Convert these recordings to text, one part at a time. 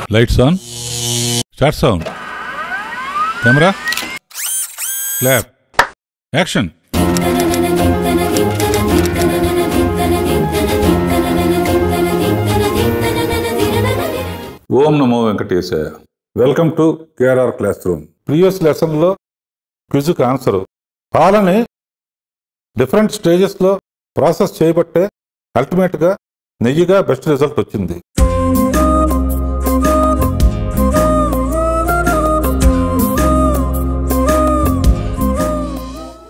Lights on. Start sound. Camera. Clap. Action. ఓం నమో వెంకటేశాయ. Welcome to KRR class room. Previous లెసన్లో క్విజ్కి ఆన్సరు పాలని డిఫరెంట్ స్టేజెస్లో ప్రాసెస్ చేయబట్టే అల్టిమేట్గా నెయ్యిగా బెస్ట్ రిజల్ట్ వచ్చింది.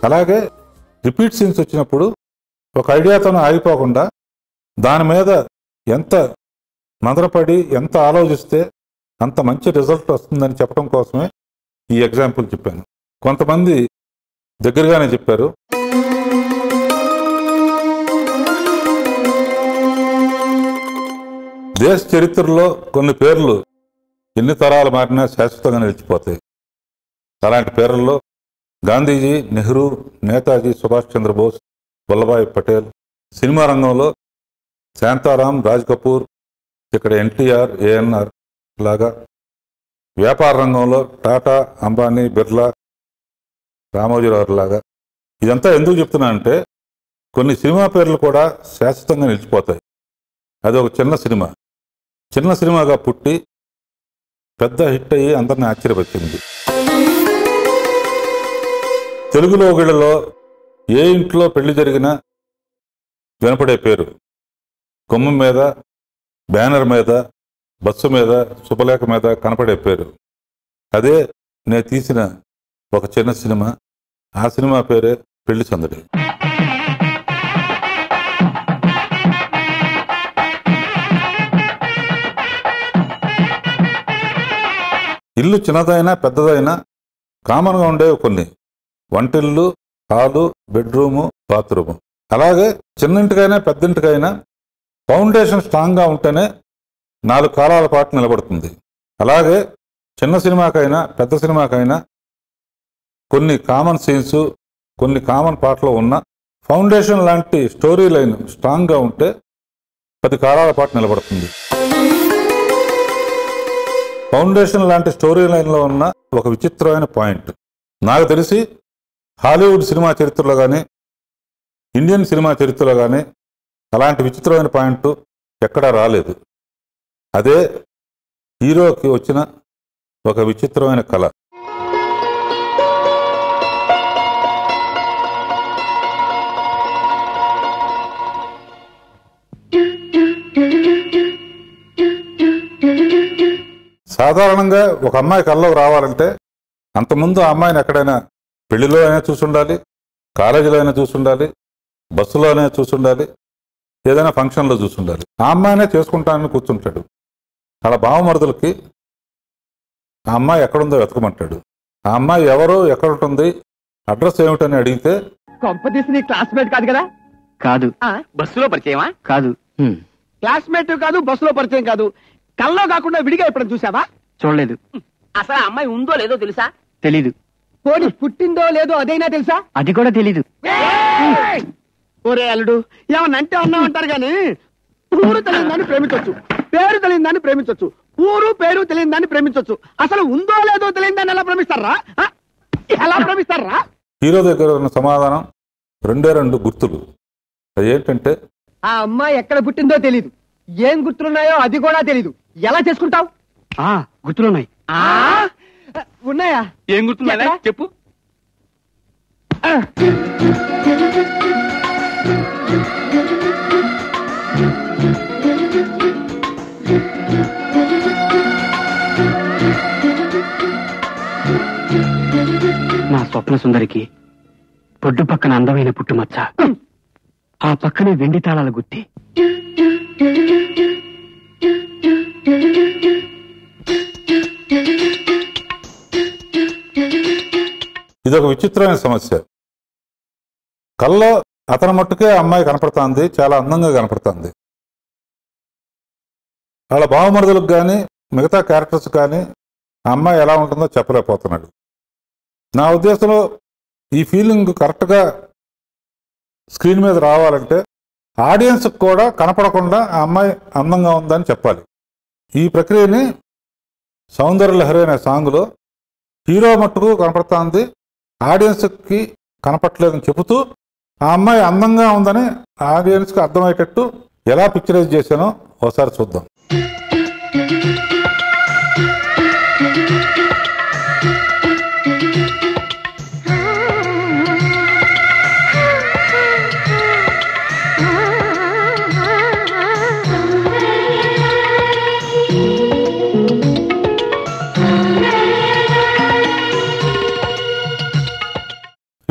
అలాగే రిపీట్ సీన్స్ వచ్చినప్పుడు ఒక ఐడియాతో ఆగిపోకుండా దాని మీద ఎంత మదనపడి ఎంత ఆలోచిస్తే అంత మంచి రిజల్ట్ వస్తుందని చెప్పడం కోసమే ఈ ఎగ్జాంపుల్ చెప్పాను. కొంతమంది దగ్గరగానే చెప్పారు. దేశ చరిత్రలో కొన్ని పేర్లు ఎన్ని తరాలు మారినా శాశ్వతంగా నిలిచిపోతాయి. అలాంటి పేర్లలో గాంధీజీ, నెహ్రూ, నేతాజీ సుభాష్ చంద్రబోస్, వల్లభాయ్ పటేల్. సినిమా రంగంలో శాంతారాం, రాజ్ కపూర్, ఇక్కడ ఎన్టీఆర్, ఏఎన్ఆర్ లాగా. వ్యాపార రంగంలో టాటా, అంబానీ, బిర్లా, రామోజీరావు లాగా. ఇదంతా ఎందుకు చెప్తున్నా అంటే కొన్ని సినిమా పేర్లు కూడా శాశ్వతంగా నిలిచిపోతాయి. అది ఒక చిన్న సినిమాగా పుట్టి పెద్ద హిట్ అయ్యి అందరినీ ఆశ్చర్యపరిచింది. తెలుగులో వీళ్ళలో ఏ ఇంట్లో పెళ్లి జరిగినా వినపడే పేరు, కొమ్మ మీద, బ్యానర్ మీద, బస్సు మీద, శుభలేఖ మీద కనపడే పేరు. అదే నేను తీసిన ఒక చిన్న సినిమా. ఆ సినిమా పేరే పెళ్లి సందడి. ఇల్లు చిన్నదైనా పెద్దదైనా కామన్గా ఉండేవి కొన్ని. వంటిల్లు, హాలు, బెడ్రూము, బాత్రూము. అలాగే చిన్నింటికైనా పెద్దింటికైనా ఫౌండేషన్ స్ట్రాంగ్గా ఉంటేనే 4 కాలాల పాటు నిలబడుతుంది. అలాగే చిన్న సినిమాకైనా పెద్ద సినిమాకైనా కొన్ని కామన్ సీన్స్, కొన్ని కామన్ పాటలు ఉన్న ఫౌండేషన్ లాంటి స్టోరీ లైన్ స్ట్రాంగ్గా ఉంటే 10 కాలాల పాటు నిలబడుతుంది. ఫౌండేషన్ లాంటి స్టోరీ లైన్లో ఉన్న ఒక విచిత్రమైన పాయింట్ నాకు తెలిసి హాలీవుడ్ సినిమా చరిత్రలో కానీ ఇండియన్ సినిమా చరిత్రలో కానీ అలాంటి విచిత్రమైన పాయింట్ ఎక్కడా రాలేదు. అదే హీరోకి వచ్చిన ఒక విచిత్రమైన కళ. సాధారణంగా ఒక అమ్మాయి కళ్ళలోకి రావాలంటే అంతకుముందు ఆ అమ్మాయిని ఎక్కడైనా పెళ్లిలో అయినా చూసుండాలి, కాలేజీలో అయినా చూసుండాలి, బస్సులో అయినా చూసుండాలి, ఏదైనా ఫంక్షన్లో చూసుండాలి. ఆ అమ్మాయినే చేసుకుంటానని కూర్చుంటాడు. అలా బావమరుదులకి ఆ అమ్మాయి ఎక్కడుందో వెతకమంటాడు. ఆ అమ్మాయి ఎవరో, ఎక్కడ ఉంటుంది, అడ్రస్ ఏమిటని అడిగితే కొంపదీసి నీ క్లాస్మేట్ కాదు కదా? కాదు. బస్సులో పరిచయమా? కాదు. క్లాస్మేట్ కాదు, బస్సులో పరిచయం కాదు. కల్లో కాకుండా విడిగా ఎప్పుడైనా చూసావా? చూడలేదు. అసలు ఆ అమ్మాయి ఉందో లేదో తెలుసా? తెలీదు. పోనీ పుట్టిందో లేదో అదైనా తెలుసా? అది కూడా తెలీదు. ఒరే అల్లుడు, ఏమన్నంటే అన్నామంటారు గాని ఊరు తెలియని దాన్ని ప్రేమించవచ్చు, పేరు తెలియని దాన్ని ప్రేమించవచ్చు, ఊరు పేరు తెలియని దాన్ని ప్రేమించవచ్చు. అసలు ఉందో లేదో తెలియని దాన్ని ఎలా ప్రేమిస్తారా? ఎలా ప్రేమిస్తారా? హీరో దగ్గర ఉన్న సమాధానం 2 గుర్తులు. అదేంటంటే ఆ అమ్మాయి ఎక్కడ పుట్టిందో తెలీదు, ఏం గుర్తులున్నాయో అది కూడా తెలీదు. ఎలా చేసుకుంటావు? గుర్తులున్నాయి. ఉన్నాయా? ఏం గుర్తున్నాయా చెప్పు. నా స్వప్న సుందరికి పొడ్డు పక్కన అందమైన పుట్టుమచ్చ, ఆ పక్కనే వెండి తాళాల గుత్తి. ఇదొక విచిత్రమైన సమస్య. కల్లో అతని మట్టుకే అమ్మాయి కనపడుతుంది, చాలా అందంగా కనపడుతుంది. వాళ్ళ బావమరుదులకు కానీ మిగతా క్యారెక్టర్స్ కానీ ఆ అమ్మాయి ఎలా ఉంటుందో చెప్పలేకపోతున్నాడు. నా ఉద్దేశంలో ఈ ఫీలింగ్ కరెక్ట్గా స్క్రీన్ మీద రావాలంటే ఆడియన్స్కి కూడా కనపడకుండా ఆ అమ్మాయి అందంగా ఉందని చెప్పాలి. ఈ ప్రక్రియని సౌందర్యలహరి అనే సాంగ్లో హీరో మట్టుకు కనపడుతోంది, ఆడియన్స్కి కనపట్లేదని చెబుతూ ఆ అమ్మాయి అందంగా ఉందని ఆడియన్స్కి అర్థమయ్యేటట్టు ఎలా పిక్చరైజ్ చేశానో ఒకసారి చూద్దాం.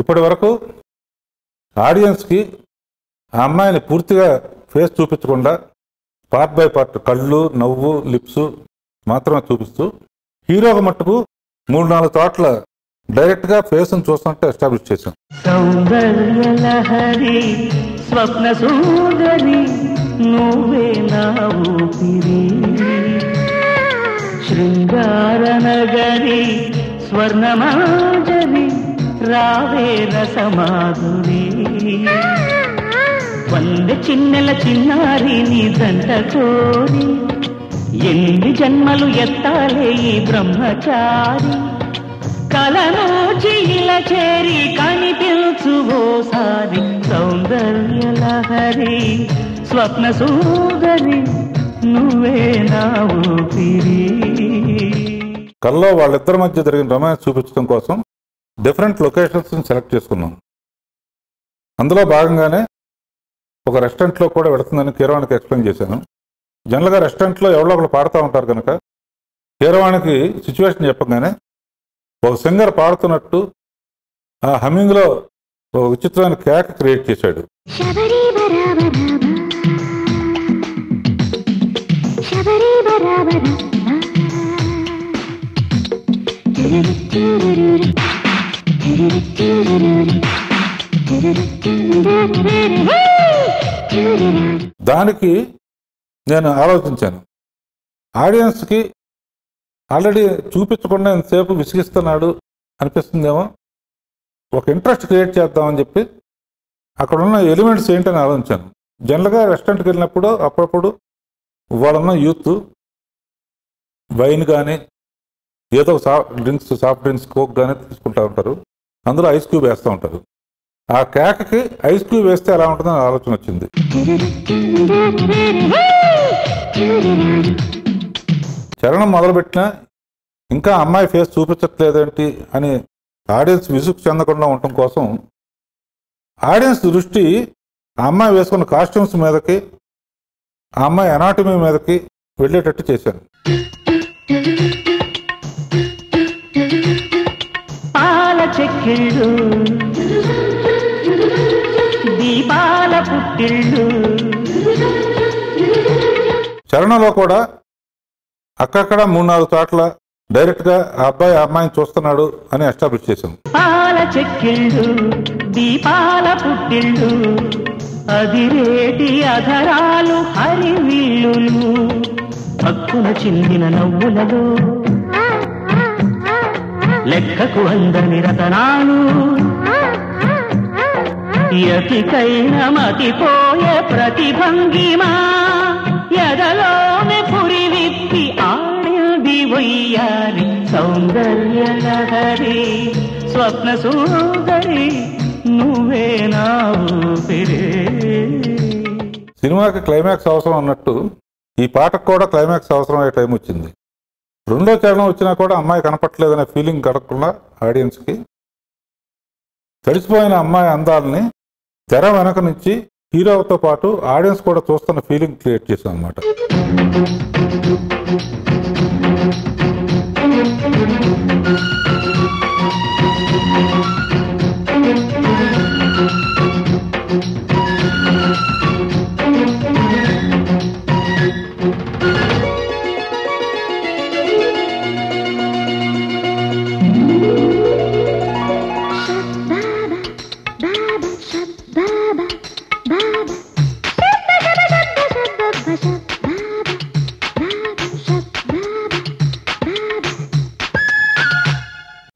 ఇప్పటి వరకు ఆడియన్స్కి ఆ అమ్మాయిని పూర్తిగా ఫేస్ చూపించకుండా పార్ట్ బై పార్ట్ కళ్ళు, నవ్వు, లిప్స్ మాత్రమే చూపిస్తూ హీరోగా మట్టుకు 3-4 చోట్ల డైరెక్ట్గా ఫేస్ని చూస్తుంటే ఎస్టాబ్లిష్ చేశాం. సౌందర్యలహరి స్వప్న సుందరి నువ్వే నా ఊపిరి, శృంగార నగరి స్వర్ణమాజరి రావే రసమాధురి, వంద చిన్నెల చిన్నారి నీ దంట కోరి ఎన్ని జన్మలు ఎత్తాలే ఈ బ్రహ్మచారి, కలనోచి ఇలా చేరి కనిపించు ఓసారి, సౌందర్యలహరి స్వప్న సుందరి నువ్వే నా ఊపిరి. కల్లో వాళ్ళిద్దరి మధ్య జరిగిన రొమాన్స్ చూపించడం కోసం డిఫరెంట్ లొకేషన్స్ని సెలెక్ట్ చేసుకున్నాం. అందులో భాగంగానే ఒక రెస్టారెంట్లో కూడా వెళుతుందని కీరవాణికి ఎక్స్ప్లెయిన్ చేశాను. జనరల్గా రెస్టారెంట్లో ఎవరో ఒకరు పాడుతూ ఉంటారు కనుక కీరవాణికి సిచ్యువేషన్ చెప్పగానే ఒక సింగర్ పాడుతున్నట్టు ఆ హమ్మింగ్లో ఒక విచిత్రమైన కేక్ క్రియేట్ చేశాడు. దానికి నేను ఆలోచించాను, ఆడియన్స్కి ఆల్రెడీ చూపించకుండా ఎంతసేపు విసిగిస్తున్నాడు అనిపిస్తుందేమో, ఒక ఇంట్రెస్ట్ క్రియేట్ చేద్దామని చెప్పి అక్కడ ఉన్న ఎలిమెంట్స్ ఏంటని ఆలోచించాను. జనరల్గా రెస్టారెంట్కి వెళ్ళినప్పుడు అప్పుడప్పుడు వాళ్ళన్న యూత్ వైన్ కానీ ఏదో సాఫ్ట్ డ్రింక్స్ కోక్ కానీ తీసుకుంటూ ఉంటారు, అందులో ఐస్ క్యూబ్ వేస్తూ ఉంటారు. ఆ కేక్కి ఐస్ క్యూబ్ వేస్తే ఎలా ఉంటుందని ఆలోచన వచ్చింది. చరణం మొదలుపెట్టినా ఇంకా అమ్మాయి ఫేస్ చూపించట్లేదేంటి అని ఆడియన్స్ విసుగు చెందకుండా ఉండటం కోసం ఆడియన్స్ దృష్టి ఆ అమ్మాయి వేసుకున్న కాస్ట్యూమ్స్ మీదకి, ఆ అమ్మాయి అనాటమీ మీదకి వెళ్ళేటట్టు చేశాను. పాల చెక్కిళ్ళు దీపాల పుట్టిళ్ళు, చరణంలో కూడా అక్కడక్కడ 3-4 చోట్ల డైరెక్ట్గా ఆ అబ్బాయి ఆ అమ్మాయిని చూస్తున్నాడు అని ఎస్టాబ్లిష్ చేశాం. పాల చెక్కిళ్ళు దీపాల పుట్టిళ్ళు, అదిరేటి అధరాలు హరివిల్లులు, పక్కున చిందిన నవ్వులలో లెక్కకు అందని రతనాలు, యతికైన మతిపోయే ప్రతిభంగిమా, ఎదలోనే పురి విప్పి ఆడింది వయ్యారి, సౌందర్యలహరి స్వప్న సుందరి నువ్వే నా ఊపిరి. సినిమాకి క్లైమాక్స్ అవసరం అన్నట్టు ఈ పాటకు కూడా క్లైమాక్స్ అవసరమయ్యే టైం వచ్చింది. రెండో చరణం వచ్చినా కూడా అమ్మాయి కనపట్లేదనే ఫీలింగ్ కలగకుండా ఆడియన్స్కి తడిసిపోయిన అమ్మాయి అందాలని తెర వెనక నుంచి హీరోతో పాటు ఆడియన్స్ కూడా చూస్తున్న ఫీలింగ్ క్రియేట్ చేశాం అన్నమాట.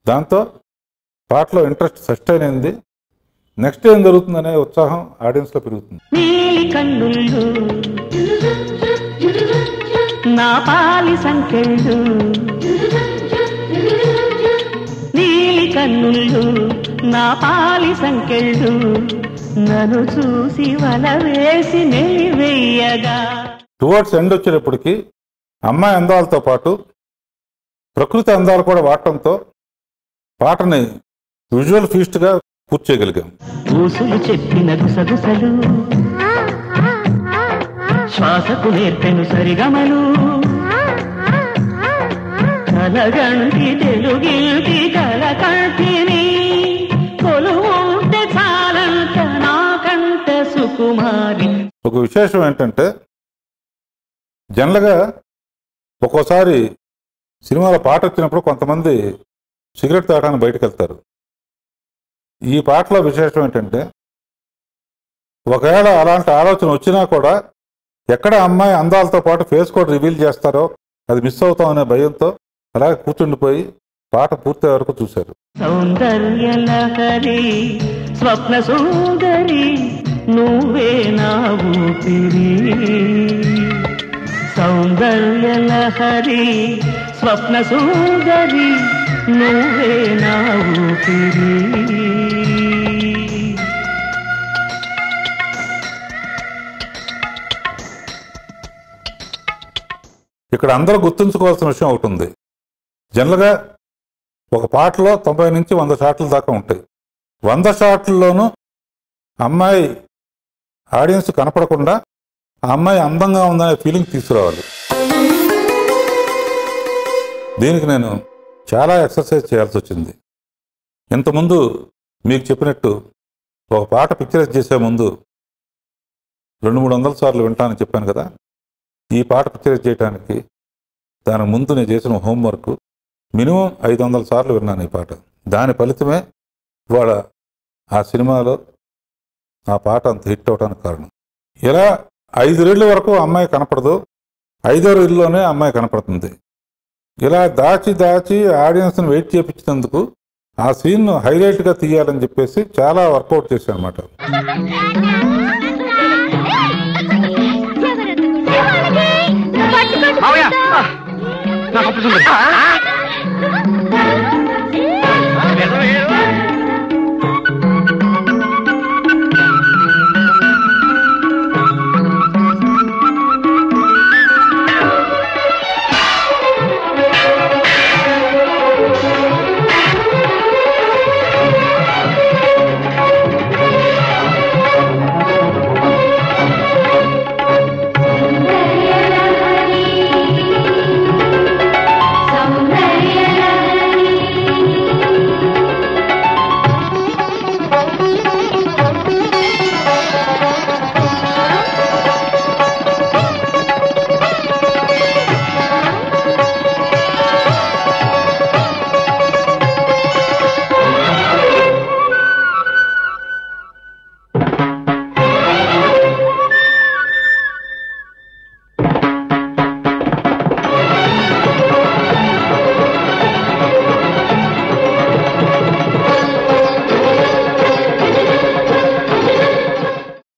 దాంతో పాటలో ఇంట్రెస్ట్ సస్టైన్ అయింది. నెక్స్ట్ ఏం జరుగుతుందనే ఉత్సాహం ఆడియన్స్లో పెరుగుతుంది. నీలి కన్నుళ్ళు నా పాలి సంకెళ్ళు కన్నుళ్ళు నా పాలి సంకెళ్ళు నన్ను చూసి వల వేసి నెయ్యగా. టువర్డ్స్ ఎండ్ వచ్చేటప్పటికి అమ్మాయి అందాలతో పాటు ప్రకృతి అందాలు కూడా వాడటంతో పాటని విజువల్ ఫీస్ట్గా పూర్తి చేయగలిగాం. ఊసులు చెప్పిన గుసగుసలు శ్వాసకు నేర్పెను సరిగమలు కలగంటి తెలుగింటి కలకంటిని కొలువుంటే చాలంట నాకంట సుకుమారి. ఒక విశేషం ఏంటంటే జనరల్గా ఒక్కోసారి సినిమాలో పాట వచ్చినప్పుడు కొంతమంది సిగరెట్ తాగడానికి బయటకు వెళ్తారు. ఈ పాటలో విశేషం ఏంటంటే ఒకవేళ అలాంటి ఆలోచన వచ్చినా కూడా ఎక్కడ అమ్మాయి అందాలతో పాటు ఫేస్ కూడా రివీల్ చేస్తారో అది మిస్ అవుతాం అనే భయంతో అలాగే కూర్చుండిపోయి పాట పూర్తి వరకు చూశారు. సౌందర్యలహరి స్వప్న సుందరి నువ్వే నా ఊపిరి. సౌందర్యలహరి స్వప్న సుందరి నువ్వే నా ఊపిరి. ఇక్కడ అందరూ గుర్తుంచుకోవాల్సిన విషయం ఒకటి ఉంది. జనరల్గా ఒక పాటలో 90 నుంచి 100 షాట్ల దాకా ఉంటాయి. 100 షాట్లలోనూ అమ్మాయి ఆడియన్స్ కనపడకుండా ఆ అమ్మాయి అందంగా ఉందనే ఫీలింగ్ తీసుకురావాలి. దీనికి నేను చాలా ఎక్సర్సైజ్ చేయాల్సి వచ్చింది. ఇంతకుముందు మీకు చెప్పినట్టు ఒక పాట పిక్చరైజ్ చేసే ముందు 200-300 సార్లు వింటానని చెప్పాను కదా. ఈ పాట పిక్చరైజ్ చేయడానికి దానికి ముందు నేను చేసిన హోంవర్క్ మినిమం 500 సార్లు విన్నాను ఈ పాట. దాని ఫలితమే ఇవాళ ఆ సినిమాలో ఆ పాట అంత హిట్ అవడానికి కారణం. ఇలా 5 రీళ్ళ వరకు అమ్మాయి కనపడదు, 5వ రీల్లోనే అమ్మాయి కనపడుతుంది. ఇలా దాచి దాచి ఆడియన్స్ని వెయిట్ చేయించినందుకు ఆ సీన్ను హైలైట్గా తీయాలని చెప్పేసి చాలా వర్కౌట్ చేశాను అనమాట.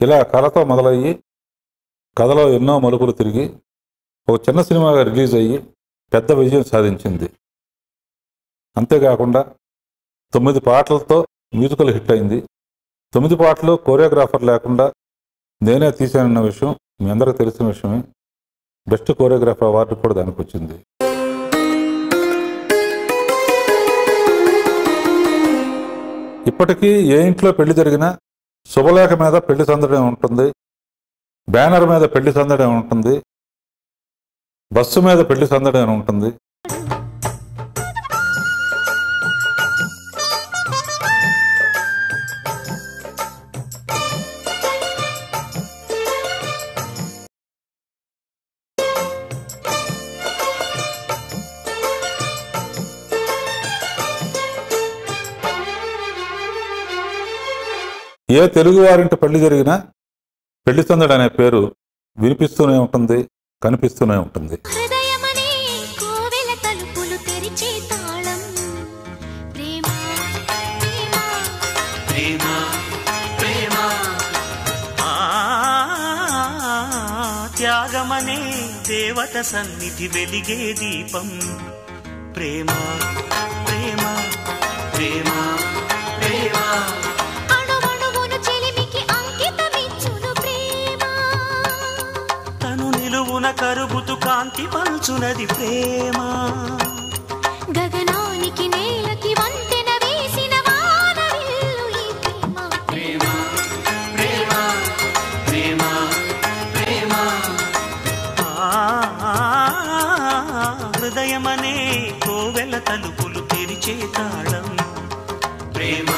ఇలా కథతో మొదలయ్యి కథలో ఎన్నో మలుపులు తిరిగి ఒక చిన్న సినిమాగా రిలీజ్ అయ్యి పెద్ద విజయం సాధించింది. అంతేకాకుండా 9 పాటలతో మ్యూజికల్ హిట్ అయింది. 9 పాటలు కోరియోగ్రాఫర్ లేకుండా నేనే తీశానన్న విషయం మీ అందరికీ తెలిసిన విషయమే. బెస్ట్ కోరియోగ్రాఫర్ అవార్డు కూడా దానికి వచ్చింది. ఇప్పటికీ ఏ ఇంట్లో పెళ్లి జరిగినా శుభలేఖ మీద పెళ్లి సందడి ఉంటుంది, బ్యానర్ మీద పెళ్లి సందడి ఉంటుంది, బస్సు మీద పెళ్లి సందడి ఉంటుంది. ఏ తెలుగు వారింటి పెళ్లి జరిగినా పెళ్లి సందడి అనే పేరు వినిపిస్తూనే ఉంటుంది, కనిపిస్తూనే ఉంటుంది. త్యాగమనే దేవత సన్నిధి వెలిగే దీపం ప్రేమ ప్రేమ ప్రేమ ప్రేమ అణువణువును చెలిమికి అంకితమిచ్చును ప్రేమ తను నిలువున కరుగుతూ కాంతి పంచునది ప్రేమ గగనానికి నేలకి వంతెన వేసిన వానవిల్లు ఈ ప్రేమ ప్రేమ ప్రేమ ప్రేమ హృదయమనే కోవెల తలుపులు తెరిచే తాళం ప్రేమ